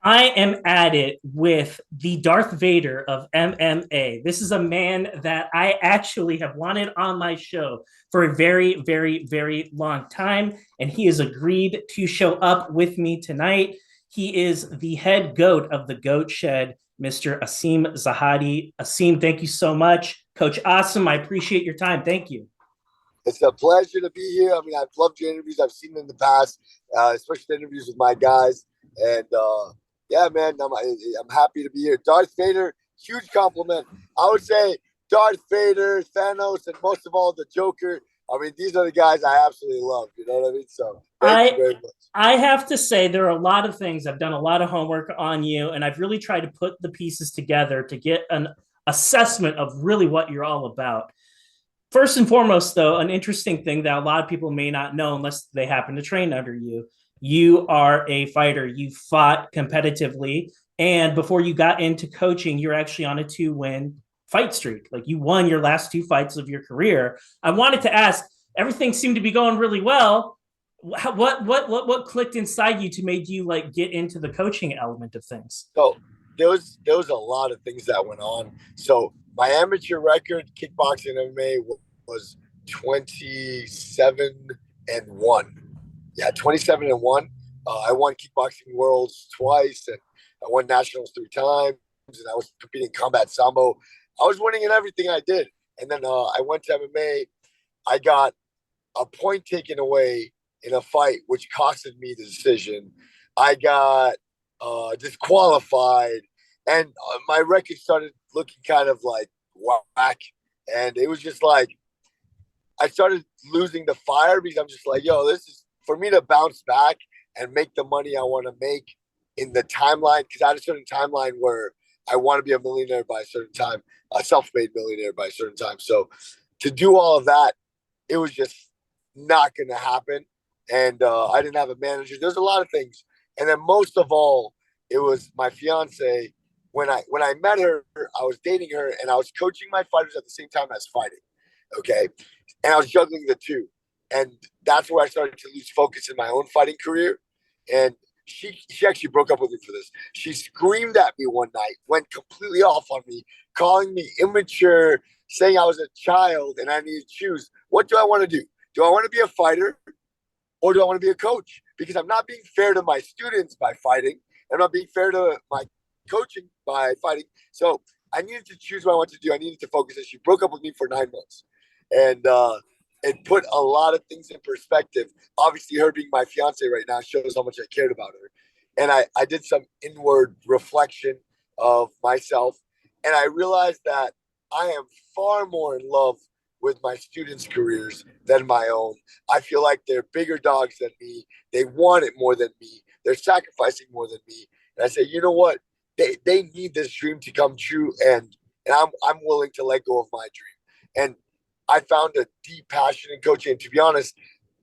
I am at it with the Darth Vader of MMA. This is a man that I actually have wanted on my show for a very, very, very long time, and he has agreed to show up with me tonight. He is the head goat of the Goat Shed, Mr. Asim Zaidi. Asim, thank you so much. Coach Asim, I appreciate your time. Thank you. It's a pleasure to be here. I mean, I've loved your interviews. I've seen them in the past, especially the interviews with my guys. And yeah, man, I'm happy to be here. Darth Vader, huge compliment. I would say Darth Vader, Thanos, and most of all, the Joker. I mean, these are the guys I absolutely love. You know what I mean? So thank you I very much. I have to say there are a lot of things. I've done a lot of homework on you, and I've really tried to put the pieces together to get an assessment of really what you're all about. First and foremost, though, an interesting thing that a lot of people may not know unless they happen to train under you. You are a fighter. You fought competitively. And before you got into coaching, you're actually on a 2-win fight streak. Like you won your last two fights of your career. I wanted to ask, everything seemed to be going really well. What clicked inside you to make you like get into the coaching element of things? So there was a lot of things that went on. So my amateur record, kickboxing MMA, was 27-1. Yeah, 27-1. I won kickboxing worlds twice, and I won nationals 3 times, and I was competing in combat sambo. I was winning in everything I did. And then I went to MMA. I got a point taken away in a fight, which costed me the decision. I got disqualified, and my record started looking kind of like whack. And it was just like I started losing the fire because I'm just like, yo, this is for me to bounce back and make the money I want to make in the timeline. Because I had a certain timeline where I want to be a millionaire by a certain time, a self-made millionaire by a certain time. So to do all of that, it was just not going to happen. And I didn't have a manager. There's a lot of things. And then most of all, it was my fiance. When I met her, I was dating her and I was coaching my fighters at the same time as fighting. Okay. And I was juggling the two. And that's where I started to lose focus in my own fighting career. And she actually broke up with me for this. She screamed at me one night, went completely off on me, calling me immature, saying I was a child and I needed to choose. What do I want to do? Do I want to be a fighter or do I want to be a coach? Because I'm not being fair to my students by fighting. I'm not being fair to my coaching by fighting. So I needed to choose what I wanted to do. I needed to focus. And she broke up with me for 9 months. And it put a lot of things in perspective. Obviously, her being my fiance right now shows how much I cared about her. And I did some inward reflection of myself. And I realized that I am far more in love with my students' careers than my own. I feel like they're bigger dogs than me. They want it more than me. They're sacrificing more than me. And I say, you know what? They need this dream to come true, and I'm willing to let go of my dream. And I found a deep passion in coaching. And to be honest,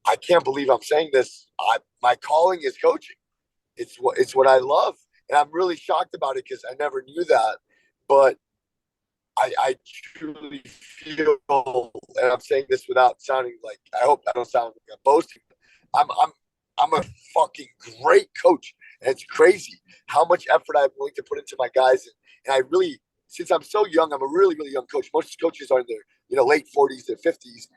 I can't believe I'm saying this. My calling is coaching. It's what I love, and I'm really shocked about it because I never knew that. But I truly feel, and I'm saying this without sounding like I hope I don't sound like I'm boasting. I'm a fucking great coach, and it's crazy how much effort I'm willing to put into my guys. And I really, since I'm so young, I'm a really really young coach. Most coaches are in their late 40s to 50s.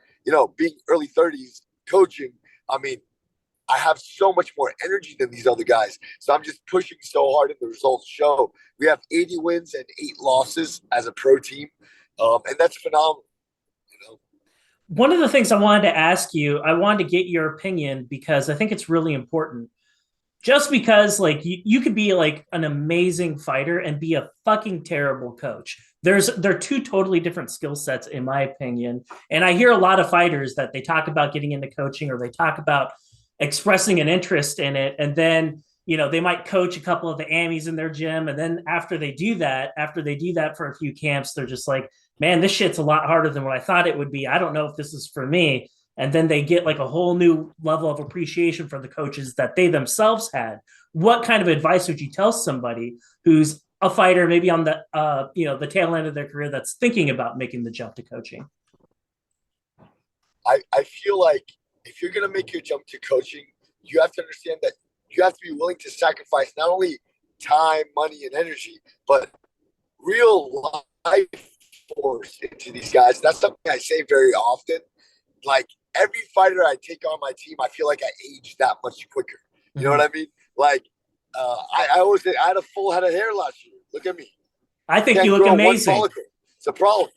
Being early 30s coaching. I mean, I have so much more energy than these other guys. So I'm just pushing so hard and the results show. We have 80 wins and 8 losses as a pro team. And that's phenomenal. You know, One of the things I wanted to ask you, I wanted to get your opinion because I think it's really important. Just because like you could be like an amazing fighter and be a fucking terrible coach. They're two totally different skill sets in my opinion. And I hear a lot of fighters that they talk about getting into coaching or they talk about expressing an interest in it, and then they might coach a couple of the amis in their gym, and then after they do that for a few camps, they're just like, man, this shit's a lot harder than what I thought it would be. I don't know if this is for me. And then they get like a whole new level of appreciation for the coaches that they themselves had. What kind of advice would you tell somebody who's a fighter, maybe on the the tail end of their career, that's thinking about making the jump to coaching? I feel like if you're going to make your jump to coaching, you have to understand that you have to be willing to sacrifice not only time, money, and energy, but real life force into these guys. That's something I say very often. Like every fighter I take on my team, I feel like I age that much quicker. You know Mm-hmm. what I mean? Like I always say I had a full head of hair last year. Look at me. I think you Can't look grow one amazing. follicle. It's a problem.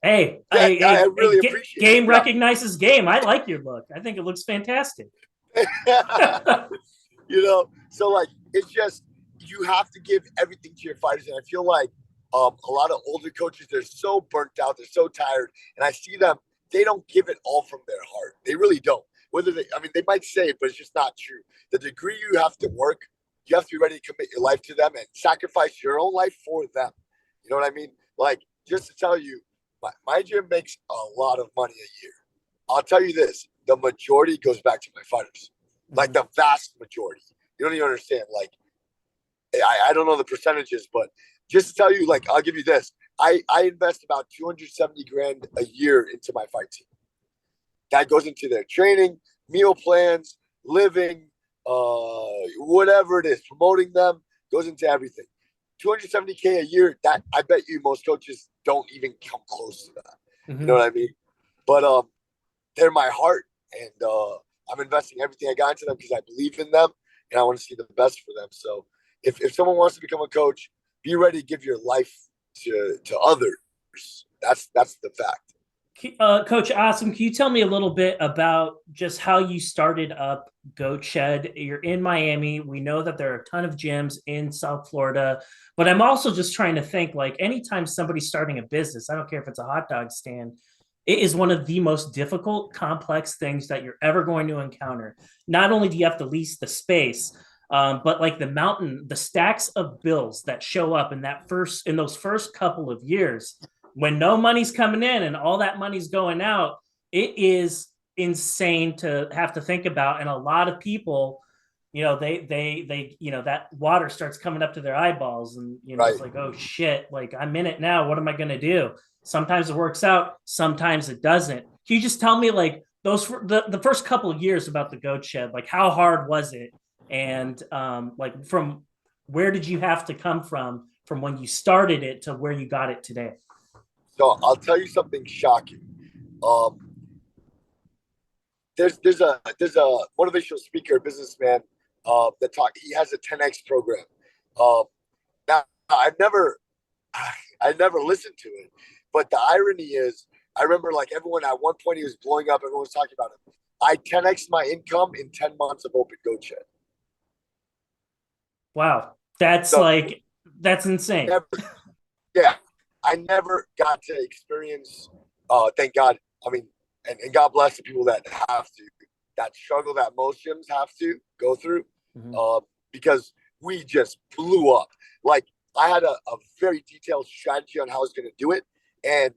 Hey, Yeah, I really hey, appreciate it. game recognizes game. I like your look. I think it looks fantastic. Yeah. You know, so like it's just you have to give everything to your fighters, and I feel like a lot of older coaches, they're so burnt out, they're so tired, and I see them, they don't give it all from their heart. They really don't. Whether they, I mean, they might say it, but it's just not true. The degree you have to work, you have to be ready to commit your life to them and sacrifice your own life for them. You know what I mean? Like, just to tell you, my gym makes a lot of money a year. I'll tell you this, the majority goes back to my fighters, like the vast majority. You don't even understand. Like, I don't know the percentages, but just to tell you, like, I'll give you this. I invest about 270 grand a year into my fight team. That goes into their training, meal plans, living, whatever it is, promoting them, goes into everything. 270K a year, that I bet you most coaches don't even come close to that. You know Mm-hmm. what I mean? But they're my heart, and I'm investing everything I got into them because I believe in them and I want to see the best for them. So if someone wants to become a coach, be ready to give your life to others. That's the fact. Coach Asim, can you tell me a little bit about just how you started up Goat Shed? You're in Miami. We know that there are a ton of gyms in South Florida, but I'm also just trying to think like anytime somebody's starting a business, I don't care if it's a hot dog stand, it is one of the most difficult, complex things that you're ever going to encounter. Not only do you have to lease the space, but like the stacks of bills that show up in those first couple of years when no money's coming in and all that money's going out, it is insane to have to think about. And a lot of people, that water starts coming up to their eyeballs, and Right. it's like, oh shit, like I'm in it now. What am I gonna do? Sometimes it works out, sometimes it doesn't. Can you just tell me like the first couple of years about the Goat Shed, like how hard was it, and like from where did you have to come from when you started it to where you got it today? So I'll tell you something shocking. Um, there's a motivational speaker, businessman, that talk. He has a 10x program. Um, now I never listened to it, but the irony is, I remember like everyone at one point he was blowing up. Everyone was talking about it. I 10x my income in 10 months of open Goat Shed. Wow, So that's insane. never, yeah, I never got to experience. Thank God. I mean, and God bless the people that have to, that struggle that most gyms have to go through, Mm-hmm. uh, because we just blew up. Like I had a very detailed strategy on how I was going to do it, and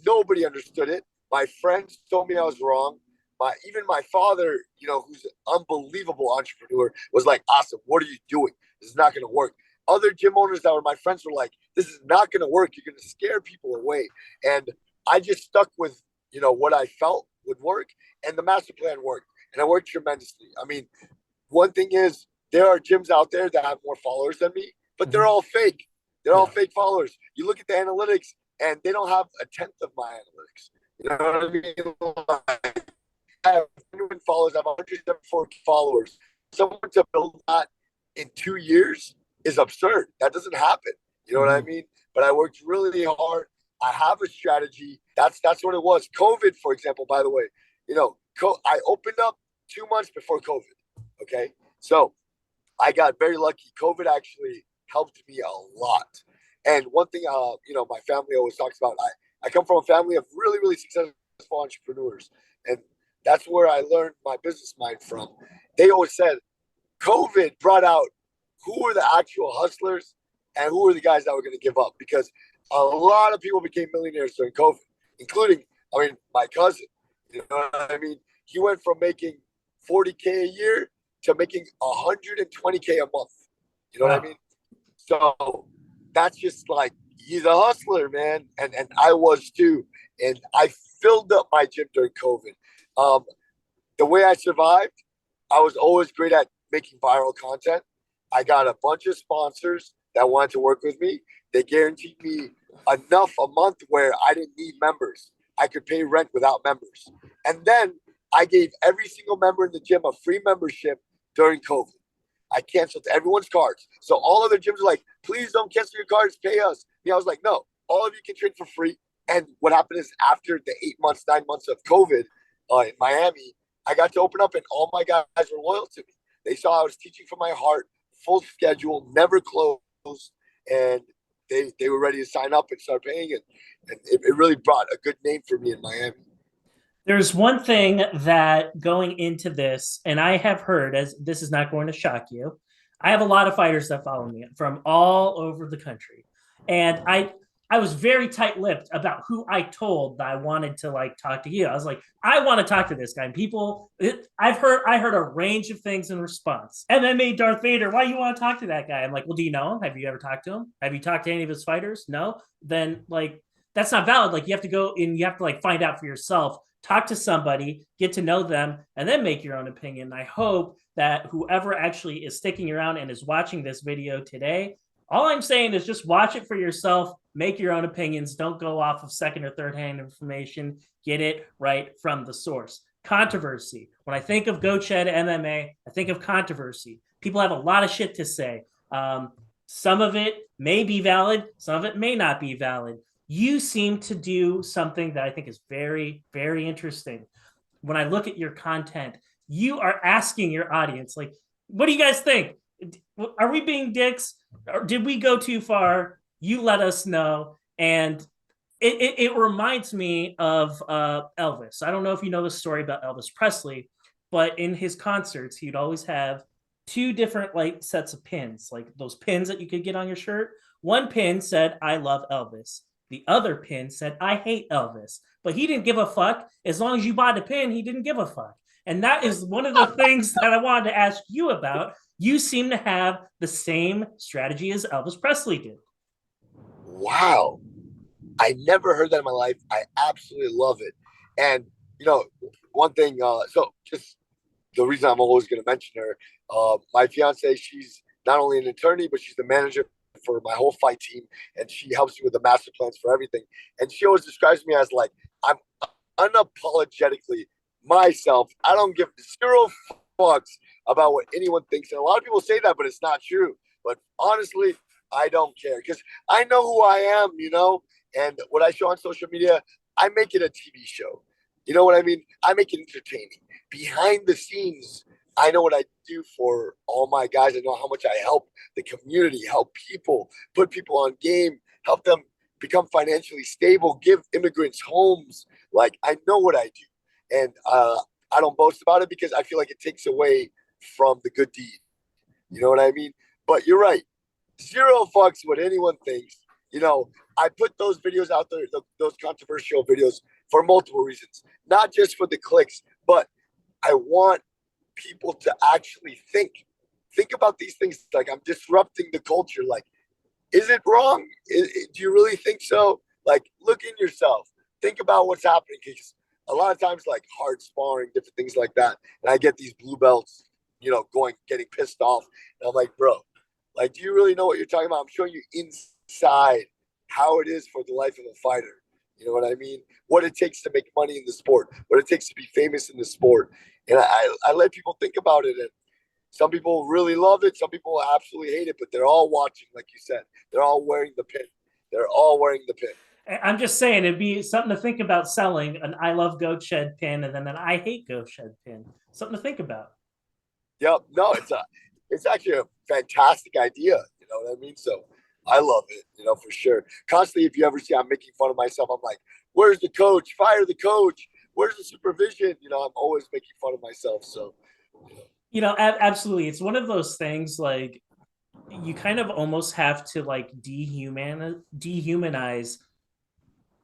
nobody understood it. My friends told me I was wrong. Even my father, who's an unbelievable entrepreneur, was like, "Awesome, what are you doing? This is not going to work." Other gym owners that were my friends were like, "This is not going to work. You're going to scare people away." And I just stuck with what I felt would work, and the master plan worked, and it worked tremendously. I mean, one thing is there are gyms out there that have more followers than me, but they're Mm-hmm. all fake. They're all Yeah. fake followers. You look at the analytics, and they don't have a tenth of my analytics. You know what I mean? Like, I have 100 followers. I have 174 followers. Someone to build that in 2 years is absurd. That doesn't happen. You know what I Mm-hmm. mean? But I worked really hard. I have a strategy. That's what it was. COVID, for example, by the way, I opened up 2 months before COVID. Okay. So I got very lucky. COVID actually helped me a lot. And one thing, my family always talks about, I come from a family of really, really successful entrepreneurs. And that's where I learned my business mind from. They always said COVID brought out who were the actual hustlers and who were the guys that were going to give up, because a lot of people became millionaires during COVID, including, my cousin. You know what I mean? He went from making 40K a year to making 120K a month. You know what I Wow. mean? So that's just like he's a hustler, man, and I was too. And I filled up my gym during COVID. Um, the way I survived, I was always great at making viral content. I got a bunch of sponsors that wanted to work with me. They guaranteed me enough a month where I didn't need members. I could pay rent without members. And then I gave every single member in the gym a free membership during COVID. I canceled everyone's cards. So all other gyms are like, please don't cancel your cards, pay us. I was like, no, all of you can train for free. And what happened is after the 8 months, 9 months of COVID in Miami, I got to open up and all my guys were loyal to me. They saw I was teaching from my heart, full schedule, never closed, and they were ready to sign up and start paying. And it really brought a good name for me in Miami. There's one thing that going into this, and I have heard, as this is not going to shock you, I have a lot of fighters that follow me from all over the country. And I was very tight-lipped about who I told that I wanted to like talk to you. I was like, I want to talk to this guy. And people, I heard a range of things in response. MMA Darth Vader, why you want to talk to that guy? I'm like, well, do you know him? Have you ever talked to him? Have you talked to any of his fighters? No. Then like that's not valid. Like you have to go and you have to like find out for yourself, talk to somebody, get to know them, and then make your own opinion. I hope that whoever actually is sticking around and is watching this video today, all I'm saying is just watch it for yourself, make your own opinions. Don't go off of second or third hand information. Get it right from the source. Controversy. When I think of Goat Shed MMA, I think of controversy. People have a lot of shit to say. Some of it may be valid, some of it may not be valid. You seem to do something that I think is very, very interesting. When I look at your content, you are asking your audience, like, what do you guys think? Are we being dicks? Or did we go too far? You let us know. And it reminds me of Elvis. I don't know if you know the story about Elvis Presley, but in his concerts, he'd always have two different like sets of pins, like those pins that you could get on your shirt. One pin said, I love Elvis. The other pin said, I hate Elvis. But he didn't give a fuck. As long as you bought the pin, he didn't give a fuck. And that is one of the things that I wanted to ask you about. You seem to have the same strategy as Elvis Presley did. Wow. I never heard that in my life. I absolutely love it. And, one thing, so just the reason I'm always going to mention her, my fiance, she's not only an attorney, but she's the manager for my whole fight team. And she helps me with the master plans for everything. And she always describes me as like, I'm unapologetically myself. I don't give zero fucks about what anyone thinks. And a lot of people say that, but it's not true. But honestly, I don't care because I know who I am, and what I show on social media, I make it a TV show. You know what I mean? I make it entertaining. Behind the scenes, I know what I do for all my guys. I know how much I help the community, help people, put people on game, help them become financially stable, give immigrants homes. Like, I know what I do. And I don't boast about it because I feel like it takes away from the good deed. You know what I mean? But you're right. Zero fucks what anyone thinks. I put those videos out there, those controversial videos, for multiple reasons. Not just for the clicks, but I want people to actually think about these things. Like, I'm disrupting the culture. Like, is it wrong? Do you really think so? Like, look in yourself. Think about what's happening. Because a lot of times, like hard sparring, different things like that, and I get these blue belts, getting pissed off. And I'm like, bro, like, do you really know what you're talking about? I'm showing you inside how it is for the life of a fighter. You know what I mean? What it takes to make money in the sport, what it takes to be famous in the sport. And I let people think about it. And some people really love it. Some people absolutely hate it, but they're all watching, like you said. They're all wearing the pin. They're all wearing the pin. I'm just saying it'd be something to think about selling an I love Goat Shed pin and then an I hate Goat Shed pin. Something to think about. Yep. No, it's actually a fantastic idea. You know what I mean? So I love it, for sure. Constantly, if you ever see I'm making fun of myself, I'm like, where's the coach? Fire the coach. Where's the supervision? I'm always making fun of myself. So, absolutely. It's one of those things like you kind of almost have to like dehumanize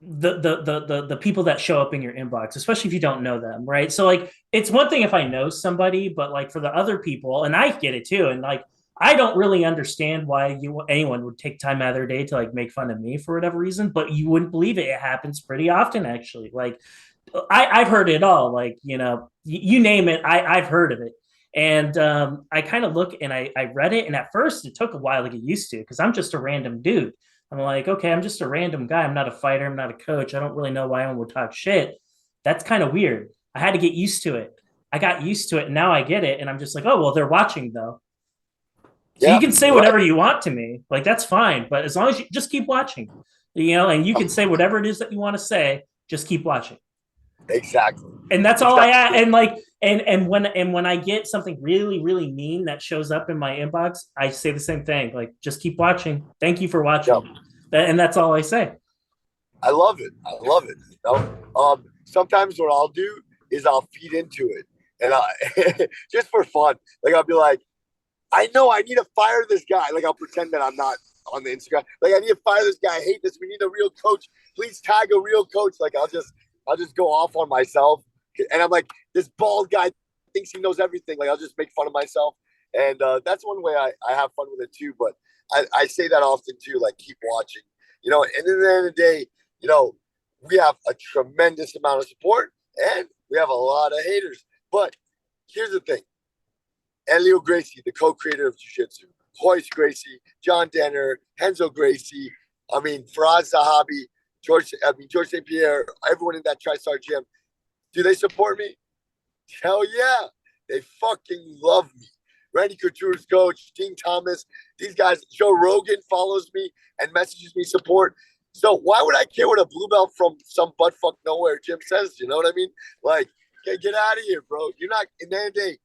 the people that show up in your inbox, especially if you don't know them, right? So like it's one thing if I know somebody, but like for the other people, and I get it too, and like I don't really understand why anyone would take time out of their day to like make fun of me for whatever reason, but you wouldn't believe it. It happens pretty often, actually. Like I've heard it all. Like you name it, I've heard of it. And I kind of look and I read it, and at first it took a while to get used to because I'm just a random dude. I'm like, okay, I'm just a random guy. I'm not a fighter. I'm not a coach. I don't really know why anyone would talk shit. That's kind of weird. I had to get used to it. I got used to it, and now I get it. And I'm just like, oh, well, they're watching though. So you Yeah, can say right. whatever you want to me. Like, that's fine. But as long as you just keep watching, and you can say whatever it is that you want to say, just keep watching. Exactly. And that's all I add. Exactly. And like, and when I get something really, really mean that shows up in my inbox, I say the same thing. Like, just keep watching. Thank you for Yeah. watching. And that's all I say. I love it. I love it. Sometimes what I'll do is I'll feed into it, and I just for fun. Like I'll be like, I know I need to fire this guy. Like I'll pretend that I'm not on the Instagram. Like I need to fire this guy. I hate this. We need a real coach. Please tag a real coach. Like I'll just go off on myself, and I'm like, this bald guy thinks he knows everything. Like I'll just make fun of myself, and that's one way I have fun with it too. But I say that often too. Like keep watching. And at the end of the day, we have a tremendous amount of support and we have a lot of haters. But here's the thing. Elio Gracie, the co-creator of Jiu-Jitsu, Royce Gracie, John Denner, Henzo Gracie, Faraz Zahabi, George St. Pierre, everyone in that TriStar gym. Do they support me? Hell yeah. They fucking love me. Randy Couture's coach, Dean Thomas, these guys, Joe Rogan follows me and messages me support. So why would I care what a blue belt from some buttfuck nowhere gym says? You know what I mean? Like, okay, get out of here, bro. You're not, in the end of the day,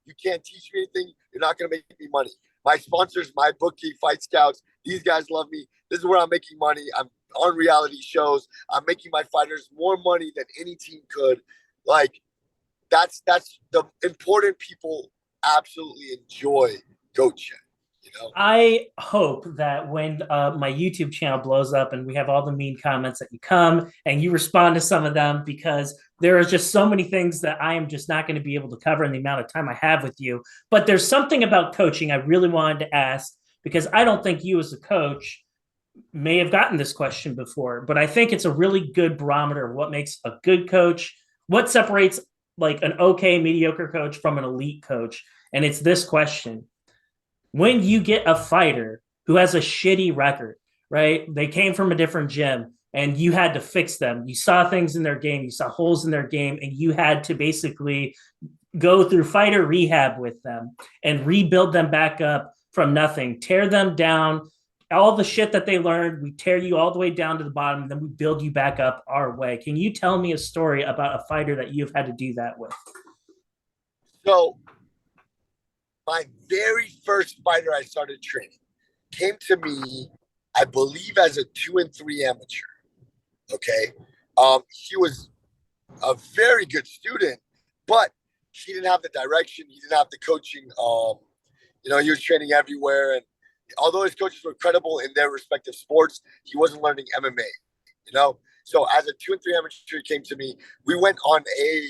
you can't teach me anything. You're not going to make me money. My sponsors, my bookie, Fight Scouts, these guys love me. This is where I'm making money. I'm on reality shows. I'm making my fighters more money than any team could. Like, that's the important people absolutely enjoy goat shit. I hope that when my YouTube channel blows up and we have all the mean comments that you come and you respond to some of them, because there are just so many things that I am just not going to be able to cover in the amount of time I have with you. But there's something about coaching I really wanted to ask, because I don't think you as a coach may have gotten this question before, but I think it's a really good barometer of what makes a good coach, what separates like an okay, mediocre coach from an elite coach. And it's this question: when you get a fighter who has a shitty record, right? They came from a different gym and you had to fix them. You saw things in their game, you saw holes in their game, and you had to basically go through fighter rehab with them and rebuild them back up from nothing, tear them down. All the shit that they learned, we tear you all the way down to the bottom, and then we build you back up our way. Can you tell me a story about a fighter that you've had to do that with? So my very first fighter I started training came to me, I believe, as a 2-3 amateur. Okay. He was a very good student, but he didn't have the direction. He didn't have the coaching. He was training everywhere. And although his coaches were credible in their respective sports, he wasn't learning MMA. So as a 2-3 amateur, he came to me. We went on a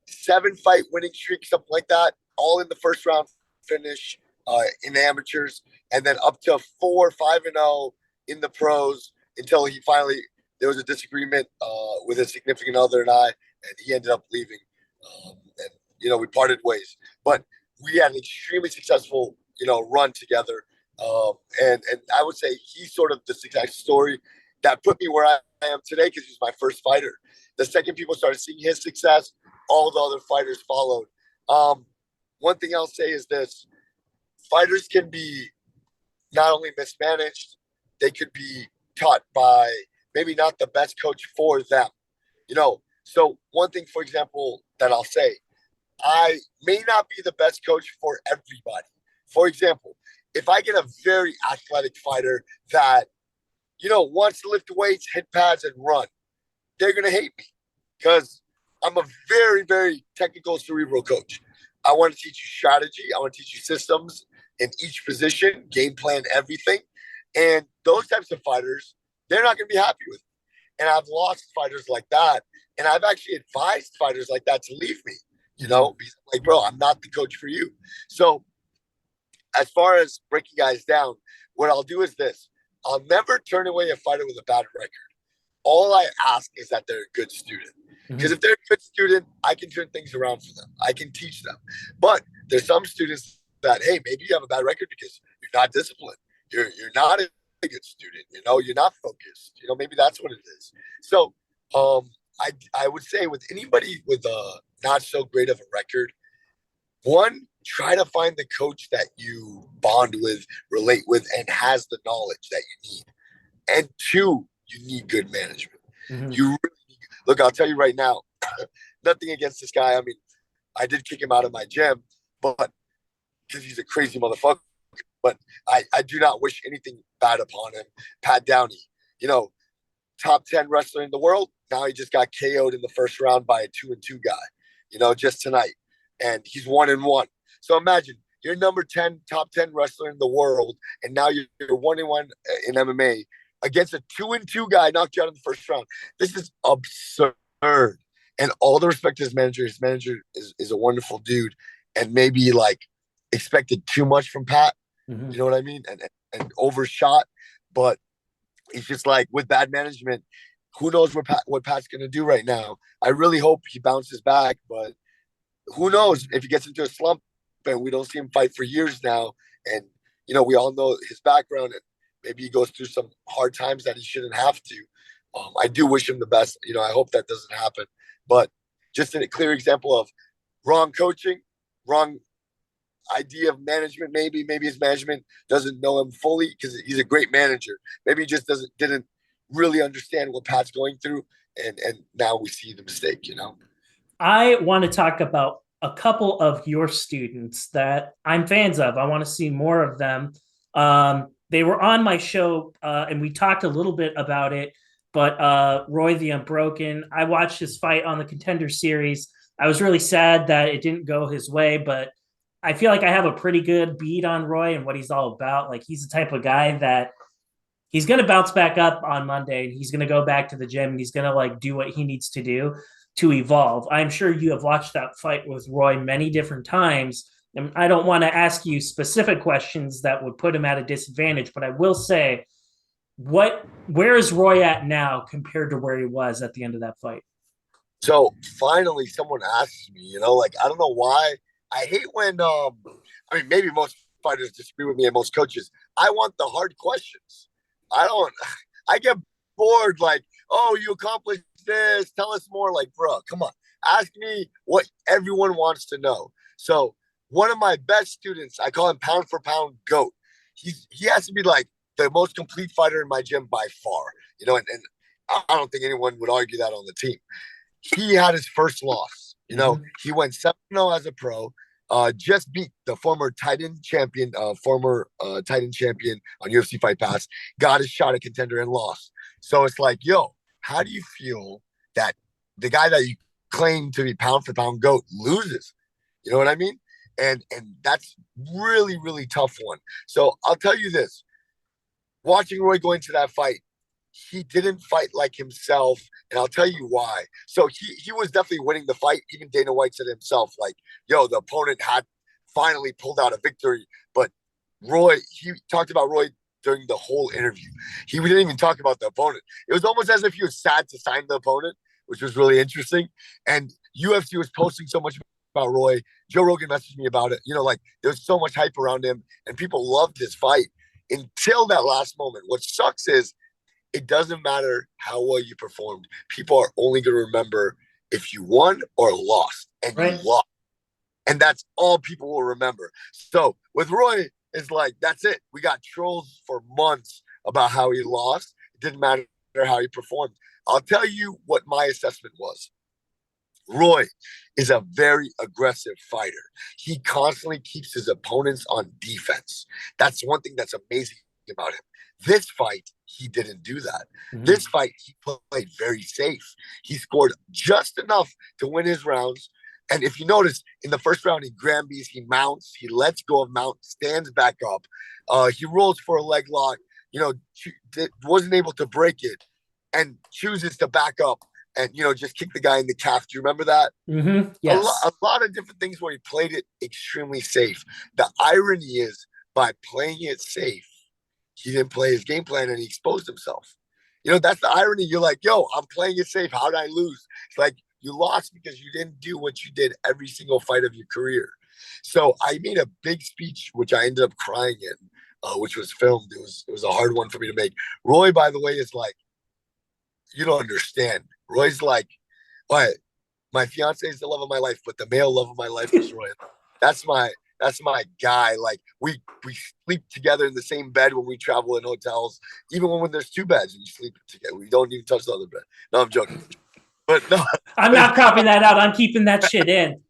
7-fight winning streak, something like that, all in the first round finish in the amateurs, and then up to 4-5-0 in the pros until he finally, there was a disagreement with a significant other and I, and he ended up leaving. We parted ways. But we had an extremely successful, run together. And I would say he's sort of the success story that put me where I am today, because he's my first fighter. The second people started seeing his success, all the other fighters followed. One thing I'll say is this: fighters can be not only mismanaged, they could be taught by maybe not the best coach for them. So one thing, for example, that I'll say, I may not be the best coach for everybody. For example, if I get a very athletic fighter that, wants to lift weights, hit pads, and run, they're going to hate me because I'm a very, very technical, cerebral coach. I want to teach you strategy. I want to teach you systems in each position, game plan, everything. And those types of fighters, they're not going to be happy with me. And I've lost fighters like that. And I've actually advised fighters like that to leave me, because I'm like, bro, I'm not the coach for you. So as far as breaking guys down, what I'll do is this: I'll never turn away a fighter with a bad record. All I ask is that they're a good student. Because Mhm. if they're a good student, I can turn things around for them. I can teach them. But there's some students that, hey, maybe you have a bad record because you're not disciplined. You're not a good student. You're not focused. Maybe that's what it is. So I would say with anybody with a not so great of a record, one, try to find the coach that you bond with, relate with, and has the knowledge that you need. And two, you need good management. Mhm. You really need, look, I'll tell you right now, nothing against this guy. I mean, I did kick him out of my gym, but because he's a crazy motherfucker. But I do not wish anything bad upon him. Pat Downey, you know, top 10 wrestler in the world. Now he just got KO'd in the first round by a 2-2 guy, just tonight. And he's 1-1. So imagine you're number 10, top 10 wrestler in the world, and now you're 1-1 in MMA against a 2-2 guy knocked you out in the first round. This is absurd. And all the respect to his manager. His manager is a wonderful dude, and maybe like expected too much from Pat. You Mhm. know what I mean? And overshot. But it's just like with bad management, who knows what Pat's going to do right now. I really hope he bounces back, but who knows if he gets into a slump and we don't see him fight for years now. And, we all know his background and maybe he goes through some hard times that he shouldn't have to. I do wish him the best. I hope that doesn't happen. But just a clear example of wrong coaching, wrong idea of management. Maybe his management doesn't know him fully because he's a great manager. Maybe he just didn't really understand what Pat's going through, and now we see the mistake. I want to talk about a couple of your students that I'm fans of. I want to see more of them. They were on my show, and we talked a little bit about it. But Roy the Unbroken, I watched his fight on the Contender Series. I was really sad that it didn't go his way, but I feel like I have a pretty good beat on Roy and what he's all about. Like he's the type of guy that he's going to bounce back up on Monday and he's going to go back to the gym and he's going to like do what he needs to do to evolve. I'm sure you have watched that fight with Roy many different times. And I don't want to ask you specific questions that would put him at a disadvantage, but I will say, where is Roy at now compared to where he was at the end of that fight? So finally, someone asks me. Like I don't know why. I hate when I mean, maybe most fighters disagree with me and most coaches. I want the hard questions. I don't. I get bored. Like, oh, you accomplished this. Tell us more. Like, bro, come on. Ask me what everyone wants to know. So one of my best students, I call him pound for pound goat. He has to be like the most complete fighter in my gym by far. And I don't think anyone would argue that on the team. He had his first loss. Mm-hmm. He went 7-0 as a pro. Just beat the former Titan champion, Titan champion on UFC Fight Pass. Got his shot at Contender and lost. So it's like, yo, how do you feel that the guy that you claim to be pound for pound GOAT loses? You know what I mean? And that's really, really tough one. So I'll tell you this: watching Roy go into that fight, he didn't fight like himself, and I'll tell you why. So he was definitely winning the fight. Even Dana White said himself, like, "Yo, the opponent had finally pulled out a victory." But Roy, he talked about Roy during the whole interview. He didn't even talk about the opponent. It was almost as if he was sad to sign the opponent, which was really interesting. And UFC was posting so much about Roy. Joe Rogan messaged me about it. Like there's so much hype around him, and people loved his fight until that last moment. What sucks is it doesn't matter how well you performed. People are only going to remember if you won or lost, and you Right. lost. And that's all people will remember. So with Roy, it's like, that's it. We got trolls for months about how he lost. It didn't matter how he performed. I'll tell you what my assessment was. Roy is a very aggressive fighter. He constantly keeps his opponents on defense. That's one thing that's amazing about him. This fight, he didn't do that. Mm-hmm. This fight, he played very safe. He scored just enough to win his rounds. And if you notice, in the first round, he Granbies, he mounts, he lets go of mount, stands back up. He rolls for a leg lock, wasn't able to break it and chooses to back up and, just kick the guy in the calf. Do you remember that? Mm-hmm. A Yes. lot of different things where he played it extremely safe. The irony is by playing it safe, he didn't play his game plan and he exposed himself. That's the irony. You're like, yo, I'm playing it safe. How did I lose? It's like You lost because you didn't do what you did every single fight of your career. So I made a big speech, which I ended up crying in, which was filmed. It was a hard one for me to make. Roy, by the way, is like, you don't understand. Roy's like, what? My fiance is the love of my life, but the male love of my life is Roy. That's my guy. Like we sleep together in the same bed when we travel in hotels, even when there's two beds and you sleep together. We don't even touch the other bed. No, I'm joking. But no, I'm not cropping that out. I'm keeping that shit in.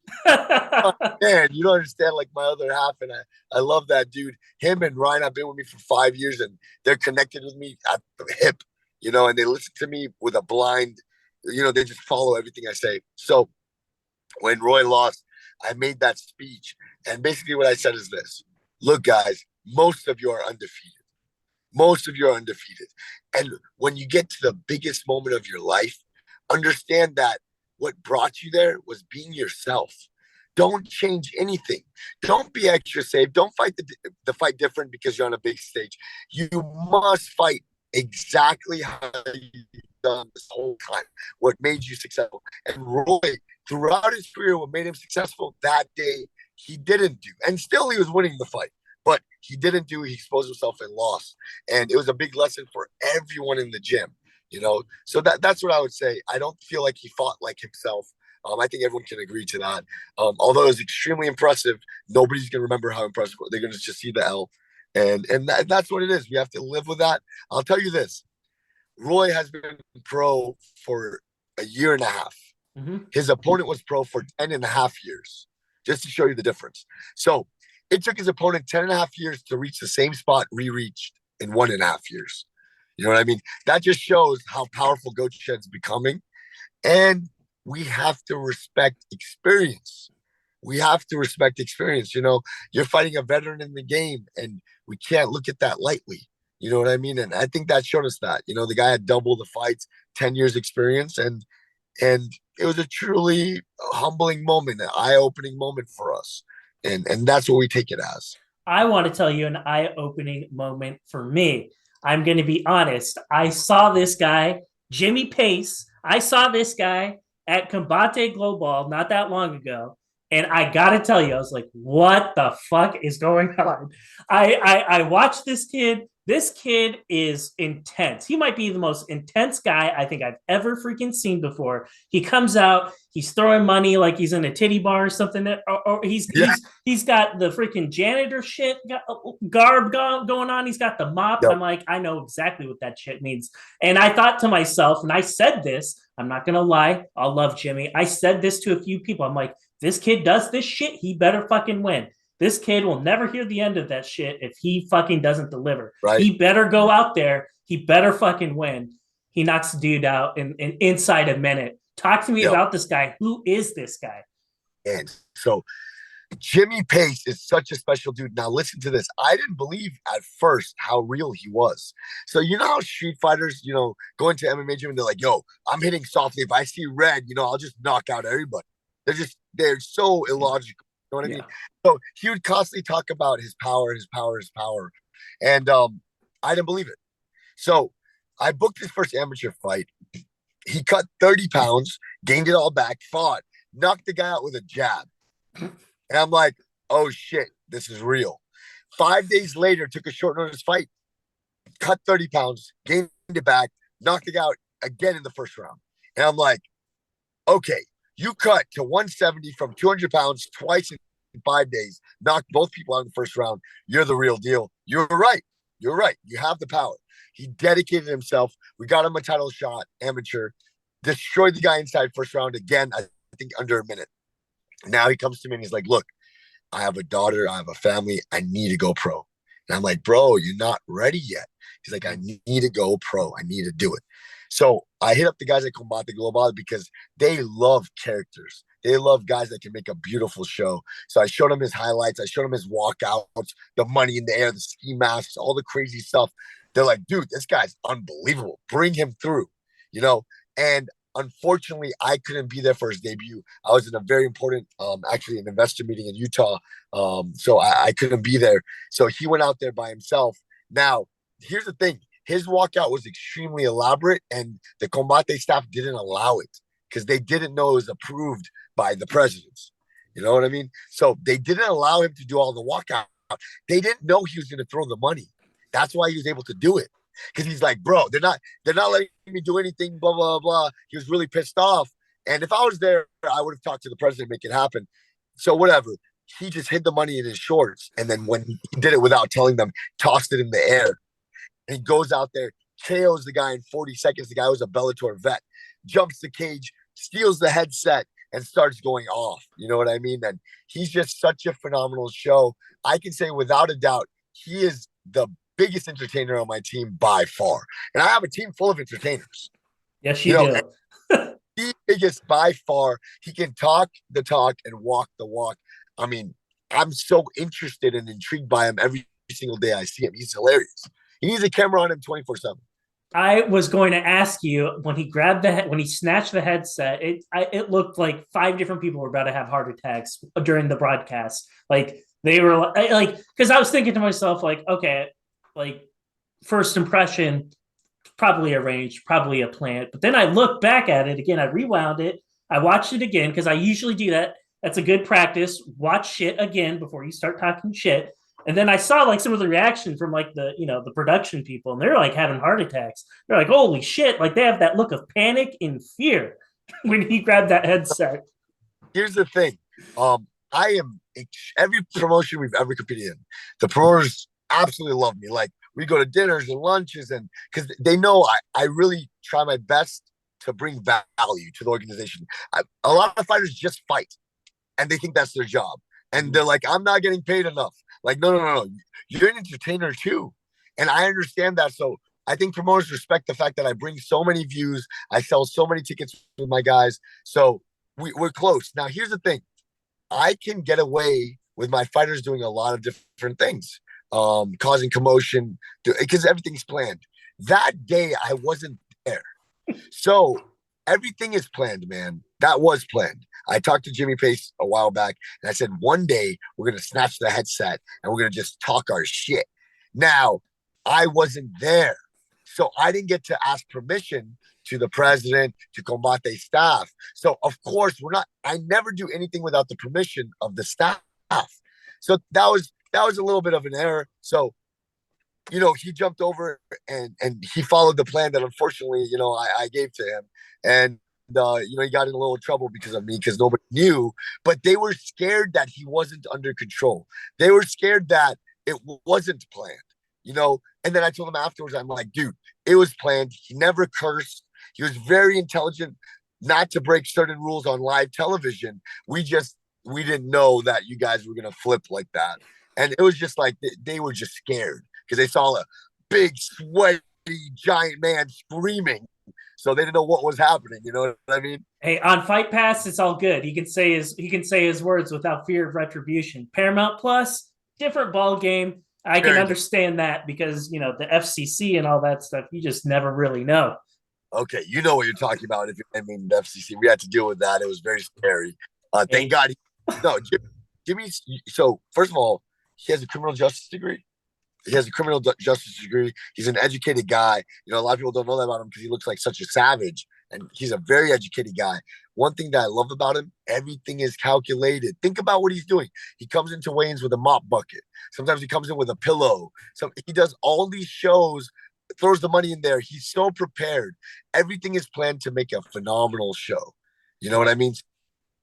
man, you don't understand like my other half, and I love that dude. Him and Ryan have been with me for 5 years, and they're connected with me at the hip, and they listen to me with a blind, they just follow everything I say. So when Roy lost, I made that speech. And basically what I said is this: look, guys, most of you are undefeated. Most of you are undefeated. And when you get to the biggest moment of your life, understand that what brought you there was being yourself. Don't change anything. Don't be extra safe. Don't fight the fight different because you're on a big stage. You must fight exactly how you've done this whole time, what made you successful. And Roy, throughout his career, what made him successful that day, he didn't do. And still he was winning the fight, but he didn't do. He exposed himself and lost. And it was a big lesson for everyone in the gym, So that's what I would say. I don't feel like he fought like himself. I think everyone can agree to that. Although it was extremely impressive, nobody's going to remember how impressive. They're going to just see the L. And that's what it is. We have to live with that. I'll tell you this. Roy has been pro for a year and a half. Mm-hmm. His opponent was pro for 10 and a half years, just to show you the difference. So it took his opponent 10 and a half years to reach the same spot we reached in 1.5 years. You know what I mean? That just shows how powerful Goat Shed's becoming. And we have to respect experience. We have to respect experience. You're fighting a veteran in the game, and we can't look at that lightly. You know what I mean? And I think that showed us that. The guy had double the fights, 10 years experience, and it was a truly humbling moment, an eye-opening moment for us. And that's what we take it as. I want to tell you an eye-opening moment for me. I'm going to be honest. I saw this guy, Jimmie Pace. I saw this guy at Combate Global not that long ago. And I got to tell you, I was like, what the fuck is going on? I watched this kid. This kid is intense. He might be the most intense guy I think I've ever freaking seen before. He comes out, he's throwing money like he's in a titty bar or something. Or he's got the freaking janitor shit garb going on. He's got the mop. Yep. I'm like, I know exactly what that shit means. And I thought to myself, and I said this, I'm not going to lie, I'll love Jimmy. I said this to a few people. I'm like, this kid does this shit, he better fucking win. This kid will never hear the end of that shit if he fucking doesn't deliver. Right. He better go out there. He better fucking win. He knocks the dude out in inside a minute. Talk to me about this guy. Who is this guy? And so Jimmie Pace is such a special dude. Now listen to this. I didn't believe at first how real he was. So you know how street fighters, go into MMA gym and they're like, yo, I'm hitting softly. If I see red, I'll just knock out everybody. They're so illogical. You know what I mean? So he would constantly talk about his power. And I didn't believe it. So I booked his first amateur fight. He cut 30 pounds, gained it all back, fought, knocked the guy out with a jab. And I'm like, oh shit, this is real. 5 days later, took a short notice fight, cut 30 pounds, gained it back, knocked the guy out again in the first round. And I'm like, okay, you cut to 170 from 200 pounds twice in 5 days, knocked both people out in the first round. You're the real deal. You're right. You have the power. He dedicated himself. We got him a title shot, amateur, destroyed the guy inside first round again, I think under a minute. Now he comes to me and he's like, look, I have a daughter. I have a family. I need to go pro. And I'm like, bro, you're not ready yet. He's like, I need to go pro. I need to do it. So I hit up the guys at Combate Global because they love characters. They love guys that can make a beautiful show. So I showed him his highlights. I showed him his walkouts, the money in the air, the ski masks, all the crazy stuff. They're like, dude, this guy's unbelievable. Bring him through, And unfortunately, I couldn't be there for his debut. I was in a very important, actually an investor meeting in Utah. So I couldn't be there. So he went out there by himself. Now, here's the thing. His walkout was extremely elaborate, and the Combate staff didn't allow it because they didn't know it was approved by the presidents. You know what I mean? So they didn't allow him to do all the walkout. They didn't know he was going to throw the money. That's why he was able to do it. Because he's like, bro, they're not letting me do anything, blah, blah, blah. He was really pissed off. And if I was there, I would have talked to the president, make it happen. So whatever. He just hid the money in his shorts. And then when he did it without telling them, tossed it in the air. And he goes out there, KOs the guy in 40 seconds. The guy was a Bellator vet, jumps the cage, steals the headset, and starts going off. You know what I mean? And he's just such a phenomenal show. I can say without a doubt, he is the biggest entertainer on my team by far. And I have a team full of entertainers. Yes, you do. The biggest by far. He can talk the talk and walk the walk. I mean, I'm so interested and intrigued by him every single day I see him. He's hilarious. He needs a camera on him 24/7. I was going to ask you when he when he snatched the headset, it looked like 5 different people were about to have heart attacks during the broadcast. Like they were like, because I was thinking to myself, like, okay, like first impression, probably arranged, probably a plant. But then I looked back at it again. I rewound it. I watched it again because I usually do that. That's a good practice. Watch shit again before you start talking shit. And then I saw like some of the reaction from like the production people, and they're like having heart attacks. They're like, holy shit. Like they have that look of panic and fear when he grabbed that headset. Here's the thing. I am every promotion we've ever competed in, the promoters absolutely love me. Like we go to dinners and lunches, and because they know I really try my best to bring value to the organization. A lot of fighters just fight, and they think that's their job. And they're like, I'm not getting paid enough. Like, no. You're an entertainer too. And I understand that. So I think promoters respect the fact that I bring so many views. I sell so many tickets with my guys. So we're close. Now, here's the thing. I can get away with my fighters doing a lot of different things, causing commotion, because everything's planned. That day, I wasn't there. So everything is planned, man. That was planned. I talked to Jimmie Pace a while back, and I said, one day we're going to snatch the headset and we're going to just talk our shit. Now, I wasn't there. So I didn't get to ask permission to the president, to Combate staff. So, of course, I never do anything without the permission of the staff. So that was a little bit of an error. So, he jumped over and he followed the plan that unfortunately, I gave to him. And he got in a little trouble because of me, because nobody knew, but they were scared that he wasn't under control. They were scared that it wasn't planned, and then I told him afterwards, I'm like, dude, it was planned. He never cursed. He was very intelligent not to break certain rules on live television. We didn't know that you guys were going to flip like that. And it was just like, they were just scared because they saw a big, sweaty, giant man screaming. So they didn't know what was happening. You know what I mean? Hey, on Fight Pass, it's all good. He can say his words without fear of retribution. Paramount Plus, different ball game. I can understand that because the FCC and all that stuff. You just never really know. Okay, you know what you're talking about. The FCC, we had to deal with that. It was very scary. Thank God. Jimmie. So first of all, he has a criminal justice degree. He's an educated guy. A lot of people don't know that about him because he looks like such a savage, and he's a very educated guy. One thing that I love about him, everything is calculated. Think about what he's doing. He comes into weigh-ins with a mop bucket. Sometimes he comes in with a pillow. So he does all these shows, throws the money in there. He's so prepared. Everything is planned to make a phenomenal show. You know what I mean?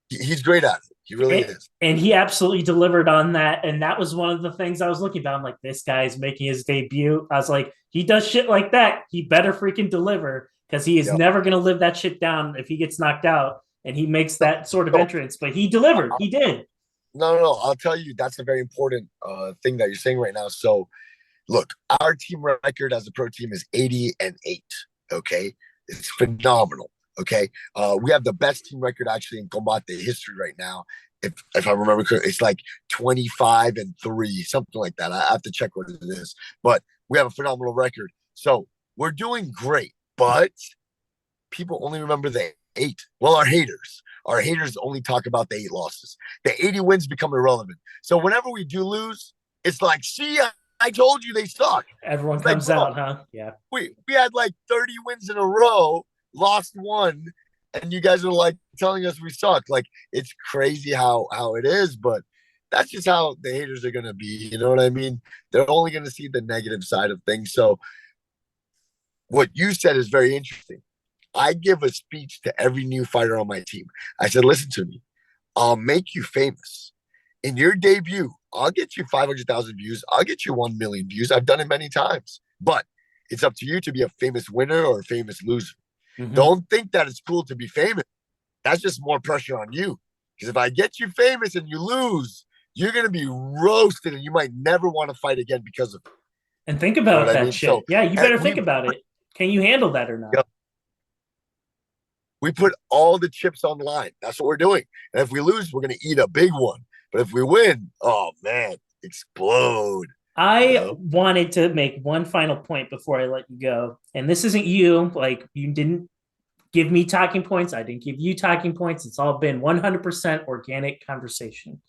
He's great at it. He really is. And he absolutely delivered on that. And that was one of the things I was looking at. I'm like, this guy's making his debut. I was like, he does shit like that. He better freaking deliver, because he is never going to live that shit down if he gets knocked out and he makes that sort of entrance. But he delivered. He did. No. I'll tell you, that's a very important thing that you're saying right now. So, look, our team record as a pro team is 80-8. Okay? It's phenomenal. Okay, we have the best team record actually in Combate history right now. If I remember correctly, it's like 25-3, something like that. I have to check what it is, but we have a phenomenal record. So we're doing great, but people only remember the 8. Well, our haters only talk about the 8 losses. The 80 wins become irrelevant. So whenever we do lose, it's like, see, I told you they suck. Everyone comes out, huh? Yeah. We had like 30 wins in a row. Lost 1, and you guys are like telling us we suck. Like it's crazy how it is, but that's just how the haters are gonna be. You know what I mean? They're only gonna see the negative side of things. So what you said is very interesting. I give a speech to every new fighter on my team. I said, listen to me. I'll make you famous. In your debut, I'll get you 500,000 views. I'll get you 1 million views. I've done it many times. But it's up to you to be a famous winner or a famous loser. Mm-hmm. Don't think that it's cool to be famous. That's just more pressure on you. Because if I get you famous and you lose, you're going to be roasted and you might never want to fight again because of it. And think You know what about I that mean? So shit. Yeah, you better think we about it. Can you handle that or not? we put all the chips on the line. That's what we're doing. And if we lose, we're going to eat a big one. But if we win, oh man, explode. You I know? wanted to make one final point before I let you go. And this isn't you. Like, you didn't give me talking points. I didn't give you talking points. It's all been 100% organic conversation.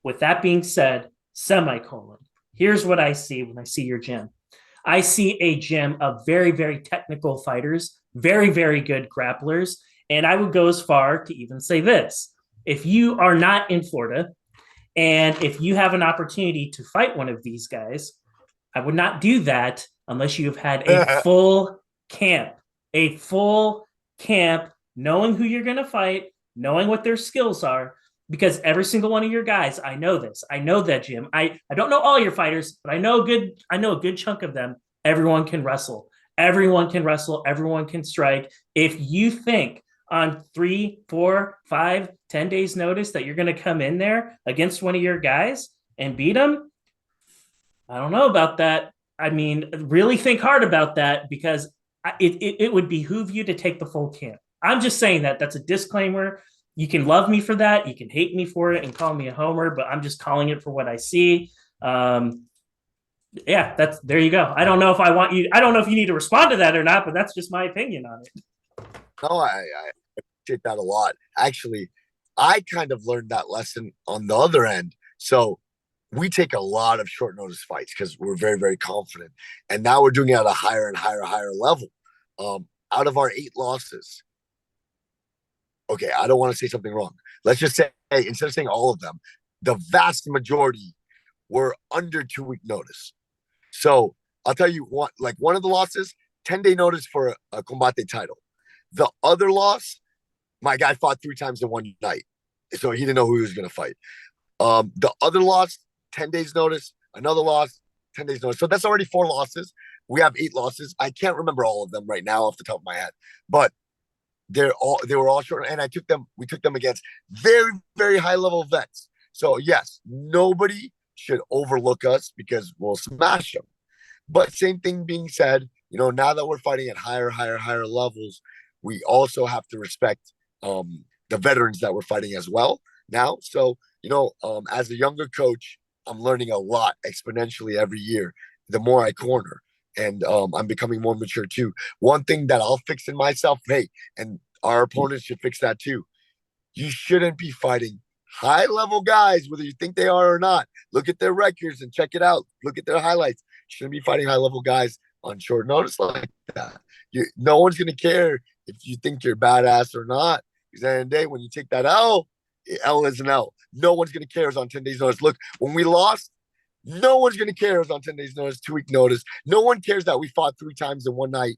With that being said, semicolon. Here's what I see when I see your gym. I see a gym of very, very technical fighters, very, very good grapplers. And I would go as far to even say this: if you are not in Florida and if you have an opportunity to fight one of these guys, I would not do that unless you've had camp, a full camp, knowing who you're going to fight, knowing what their skills are. Because every single one of your guys, I know this. I know that, Jim. I don't know all your fighters, but I know a good chunk of them. Everyone can wrestle. Everyone can wrestle. Everyone can strike. If you think on 3, 4, 5, 10 days notice that you're going to come in there against one of your guys and beat them, I don't know about that. I mean, really think hard about that, because it would behoove you to take the full camp. I'm just saying that. That's a disclaimer. You can love me for that. You can hate me for it and call me a homer, but I'm just calling it for what I see. Yeah, that's there you go. I don't know if I want you. I don't know if you need to respond to that or not, but that's just my opinion on it. No, I appreciate that a lot. Actually, I kind of learned that lesson on the other end. So we take a lot of short notice fights because we're very, very confident. And now we're doing it at a higher and higher level. Out of our 8 losses, okay, I don't want to say something wrong. Let's just say, hey, instead of saying all of them, the vast majority were under 2 week notice. So I'll tell you what, like one of the losses, 10-day notice for a combate title. The other loss, my guy fought 3 times in one night. So he didn't know who he was going to fight. The other loss, 10 days notice, another loss, 10 days notice. So that's already 4 losses. We have 8 losses. I can't remember all of them right now off the top of my head, but they were all short. And we took them against very, very high level vets. So yes, nobody should overlook us because we'll smash them. But same thing being said, now that we're fighting at higher levels, we also have to respect the veterans that we're fighting as well now. So, as a younger coach, I'm learning a lot exponentially every year, the more I corner. And I'm becoming more mature too. One thing that I'll fix in myself, hey, and our opponents should fix that too. You shouldn't be fighting high level guys, whether you think they are or not. Look at their records and check it out. Look at their highlights. You shouldn't be fighting high level guys on short notice like that. No one's going to care if you think you're badass or not. Because at the end of the day, when you take that L is an L. No one's going to care. It's on 10 days notice. Look, when we lost, no one's going to care. It's on 10 days notice, 2 week notice. No one cares that we fought 3 times in one night.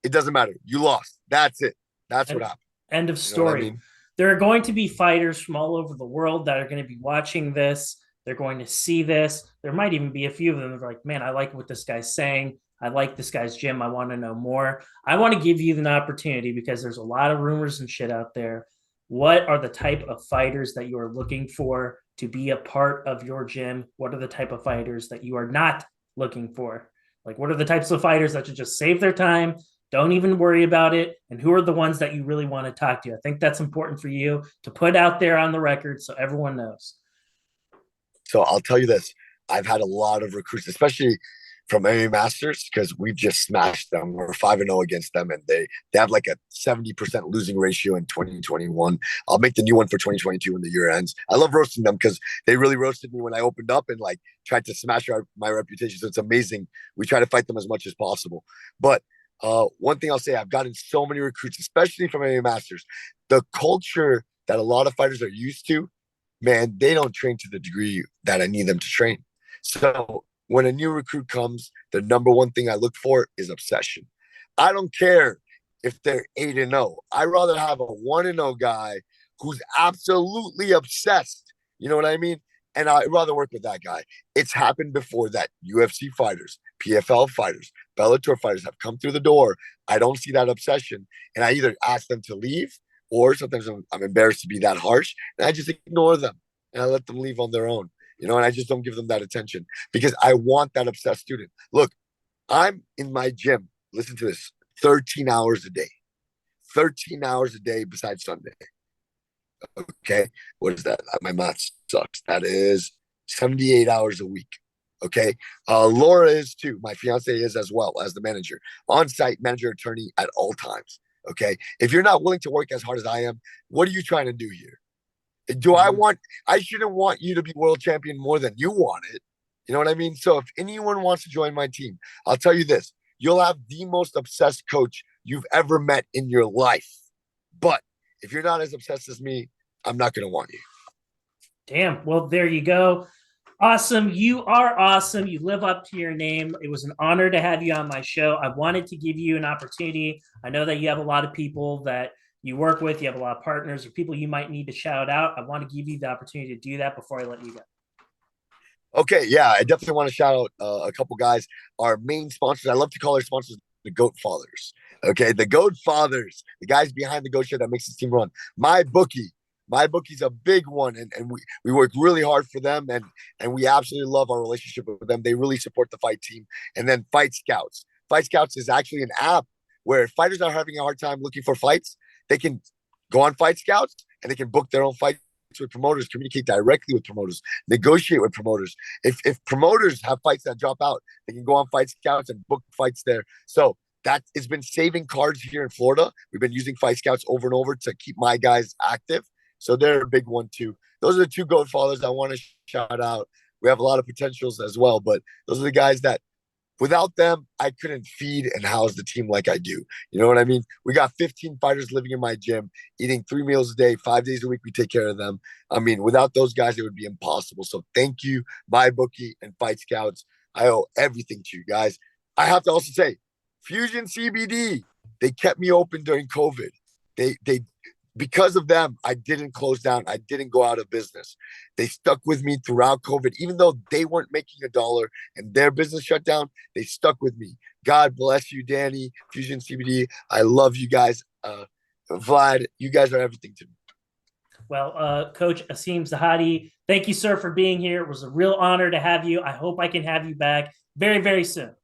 It doesn't matter. You lost. That's it. That's what happened. End of You know what I story. mean? There are going to be fighters from all over the world that are going to be watching this. They're going to see this. There might even be a few of them that are like, man, I like what this guy's saying. I like this guy's gym. I want to know more. I want to give you an opportunity, because there's a lot of rumors and shit out there. What are the type of fighters that you are looking for to be a part of your gym? What are the type of fighters that you are not looking for? Like, what are the types of fighters that should just save their time, don't even worry about it? And who are the ones that you really want to talk to? I think that's important for you to put out there on the record so everyone knows. So I'll tell you this. I've had a lot of recruits, especially from MMA Masters, because we've just smashed them. We're 5-0 against them, and they have like a 70% losing ratio in 2021. I'll make the new one for 2022 when the year ends. I love roasting them because they really roasted me when I opened up and like tried to smash my reputation. So it's amazing. We try to fight them as much as possible. But One thing I'll say, I've gotten so many recruits, especially from MMA Masters. The culture that a lot of fighters are used to, man, they don't train to the degree that I need them to train. So when a new recruit comes, the number one thing I look for is obsession. I don't care if they're 8-0. I'd rather have a 1-0 guy who's absolutely obsessed. You know what I mean? And I'd rather work with that guy. It's happened before that UFC fighters, PFL fighters, Bellator fighters have come through the door. I don't see that obsession. And I either ask them to leave, or sometimes I'm embarrassed to be that harsh, and I just ignore them and I let them leave on their own. And I just don't give them that attention because I want that obsessed student. Look, I'm in my gym. Listen to this: 13 hours a day. 13 hours a day besides Sunday. Okay. What is that? My math sucks. That is 78 hours a week. Okay. Laura is too. My fiance is as well as the manager, on site manager attorney at all times. Okay. If you're not willing to work as hard as I am, what are you trying to do here? I shouldn't want you to be world champion more than you want it. You know what I mean? So if anyone wants to join my team, I'll tell you this: you'll have the most obsessed coach you've ever met in your life. But if you're not as obsessed as me, I'm not going to want you. Damn. Well, there you go. Awesome. You are awesome. You live up to your name. It was an honor to have you on my show. I wanted to give you an opportunity. I know that you have a lot of people that you work with, you have a lot of partners or people you might need to shout out. I want to give you the opportunity to do that before I let you go. Okay, yeah, I definitely want to shout out a couple guys. Our main sponsors, I love to call our sponsors the Goat Fathers. Okay, the Goat Fathers, the guys behind the Goat Show that makes this team run. My bookie's a big one, and we work really hard for them, and we absolutely love our relationship with them. They really support the fight team. And then Fight Scouts. Fight Scouts is actually an app where fighters are having a hard time looking for fights. They can go on Fight Scouts and they can book their own fights with promoters, communicate directly with promoters, negotiate with promoters. If promoters have fights that drop out, they can go on Fight Scouts and book fights there. So that it's been saving cards here in Florida. We've been using Fight Scouts over and over to keep my guys active. So they're a big one too. Those are the two Goat Fathers I want to shout out. We have a lot of potentials as well, but those are the guys that without them, I couldn't feed and house the team like I do. You know what I mean? We got 15 fighters living in my gym, eating 3 meals a day, 5 days a week. We take care of them. I mean, without those guys, it would be impossible. So thank you, my bookie and Fight Scouts. I owe everything to you guys. I have to also say, Fusion CBD, they kept me open during COVID. They because of them, I didn't close down. I didn't go out of business. They stuck with me throughout COVID, even though they weren't making a dollar and their business shut down. They stuck with me. God bless you, Danny, Fusion CBD. I love you guys. Vlad, you guys are everything to me. Well, Coach Asim Zaidi, thank you, sir, for being here. It was a real honor to have you. I hope I can have you back very, very soon.